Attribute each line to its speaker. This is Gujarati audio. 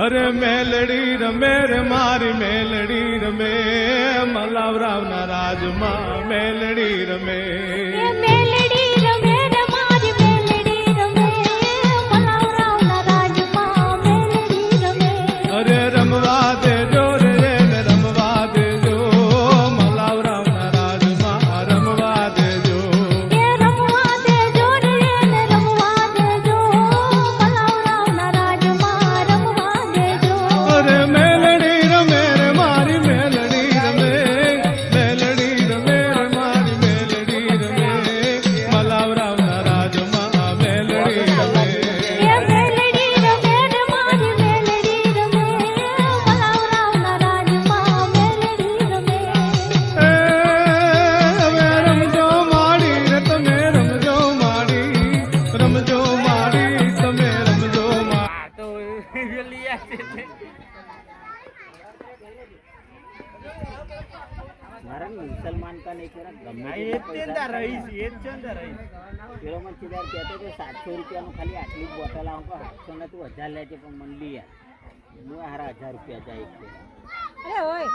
Speaker 1: અરે મેલડી રમે રે મારી મેલડી રમે મલાવરાવના રાજમાં મેલડી રમે
Speaker 2: મેલડી રમે રે મારી મેલડી રમે મલાવરાવના રાજમાં મેલડી રમે
Speaker 1: અરે રમવા દેજો રે એને રમવા દેજો મલાવરાવના રાજમાં રમવા દેજો
Speaker 2: રમવા દેજો રે એને રમવા દેજો મલાવરાવના રાજમાં રમવા દેજો
Speaker 1: અરે મેલડી રમે રે મારી મેલડી રમે મેલડી રમે રે મારી મેલડી રમે મલાવરાવના રાજમાં મેલડી રમે
Speaker 2: મેલડી રમે રે મારી મેલડી રમે મલાવરાવના રાજમાં મેલડી રમે
Speaker 1: હવે રમજો માડી રે તમે રમજો માડી રમજો માડી તમે રમજો
Speaker 3: મારા મુસલમાન का नहीं करा गમે પેલો મને સીધા કહેતો કે 700 રૂપિયાનું ખાલી આટલી બોટલ આવું 800 ને તું 1000 લેજે પણ મને લઈ યાર હું હારા 1000 રૂપિયા જાય છે
Speaker 2: અરે ઓય